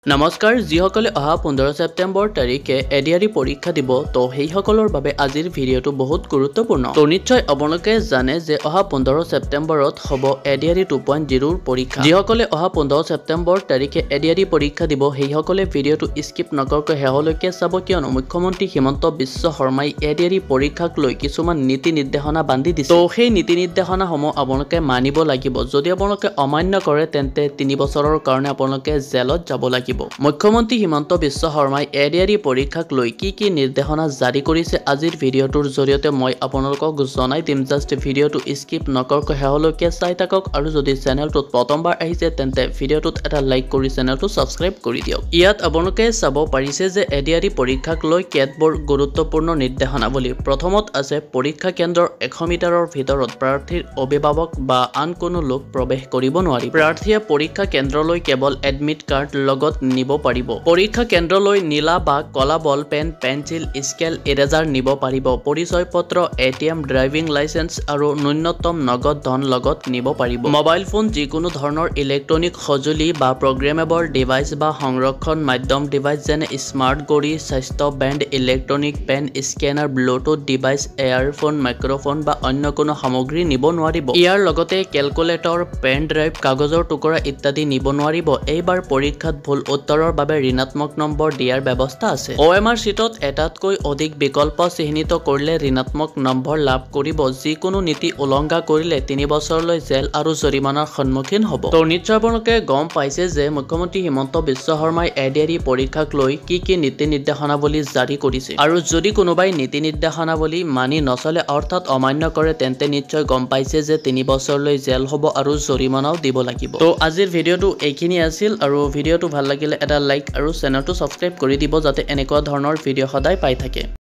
নমস্কাৰ যিসকলে অহা 15 সেপ্টেম্বৰ তাৰিখে এডিআৰই পৰীক্ষা দিব তো সেইসকলৰ বাবে আজিৰ ভিডিঅটো বহুত গুৰুত্বপূৰ্ণ তো নিশ্চয় আপোনালোকে জানে যে অহা 15 সেপ্টেম্বৰত হ'ব এডিআৰই 2.0 ৰ পৰীক্ষা যিসকলে অহা 15 সেপ্টেম্বৰ তাৰিখে এডিআৰই পৰীক্ষা দিব সেইসকলে ভিডিঅটো স্কিপ নকৰাকৈ শেষলৈকে চাব কিয়নো মুখ্যমন্ত্ৰী হিমন্ত বিশ্ব শৰ্মাই এডিআৰই পৰীক্ষাক লৈ কিছুমান নীতি নিৰ্দেশনা বান্ধি দিছে তো সেই নীতি নিৰ্দেশনাসমূহ আপোনালোকে মানিব লাগিব যদি আপোনালোকে অমান্য কৰে তেন্তে 3 বছৰৰ কাৰণে আপোনালোকে জেলত যাব লাগিব মুখ্যমন্ত্ৰী হিমন্ত বিশ্ব শৰ্মাই এডিআৰই পৰীক্ষাক লৈ কি নিৰ্দেশনা জাৰি কৰিছে আজিৰ ভিডিঅটোৰ জৰিয়তে মই আপোনালোকক জনাই দিম জাস্ট ভিডিঅটো স্কিপ নকৰাকৈ শেষলৈকে চাই থাকক আৰু যদি চেনেলটোত প্ৰথমবাৰ আহিছে তেন্তে ভিডিঅটোত এটা লাইক কৰি চেনেলটো সাবস্ক্ৰাইব কৰি দিয়ক ইয়াত আপোনালোকে চাব পাৰিছে যে এডিআৰই পৰীক্ষাক লৈ কেতবোৰ গুৰুত্বপূৰ্ণ নিৰ্দেশনাৱলী প্ৰথমত আছে পৰীক্ষা কেন্দ্ৰৰ 100 মিটাৰৰ ভিতৰত প্ৰাৰ্থীৰ অভিভাৱক বা আন কোনো লোক প্ৰৱেশ কৰিব নোৱাৰি প্ৰাৰ্থীয়ে পৰীক্ষা কেন্দ্ৰলৈ কেৱল এডমিট কাৰ্ড লগত নিব পাৰিব পৰীক্ষা কেন্দ্ৰলৈ নীলা বা কলা ball pen pencil scale eraser নিব পাৰিব পৰিচয় পত্ৰ এটিএম ড্ৰাইভিং লাইসেন্স আৰু ন্যূনতম নগদ ধন লগত নিব পাৰিব মোবাইল ফোন যিকোনো ধৰণৰ ইলেক্ট্ৰনিক সঁজুলি বা প্ৰগ্ৰেমেবল ডিভাইস বা সংৰক্ষণ মাধ্যম ডিভাইস যেনে স্মাৰ্ট ঘড়ী স্বাস্থ্য band electronic pen scanner bluetooth device earphone microphone বা অন্য কোনো সামগ্ৰী নিব নোৱাৰিব ইয়াৰ লগতে কেলকুলেটৰ পেন ড্ৰাইভ কাগজৰ টুকুৰা ইত্যাদি নিব নোৱাৰিব এইবাৰ পৰীক্ষাত ভুল উত্তৰৰ বাবে ঋণাত্মক নম্বৰ দিয়াৰ ব্যৱস্থা আছে OMR শীটত এটাতকৈ অধিক বিকল্প চিহ্নিত কৰিলে ঋণাত্মক নম্বৰ লাভ কৰিব যিকোনো নীতি উলংঘা কৰিলে 3 বছৰলৈ জেল আৰু জৰিমনাৰ সন্মুখীন হ'ব তো নিশ্চয় আপোনালোকে গম পাইছে যে মুখ্যমন্ত্ৰী হিমন্ত বিশ্ব শৰ্মাই এডিআৰই পৰীক্ষাক লৈ কি নীতি নিৰ্দেশনাৱলী জাৰি কৰিছে আৰু যদি কোনোবাই নীতি নিৰ্দেশনাৱলী মানি নচলে অৰ্থাৎ অমান্য কৰে তেন্তে নিশ্চয় গম পাইছে যে 3 বছৰলৈ জেল হ'ব আৰু জৰিমনাও দিব লাগিব তো আজিৰ ভিডিঅটো এইখিনি আছিল আৰু ভিডিঅটো ভাল লাগিলে এটা লাইক আৰু চেনেলটো সাবস্ক্ৰাইব কৰি দিব যাতে এনেকুৱা ধৰণৰ ভিডিঅ' সদায় পাই থাকে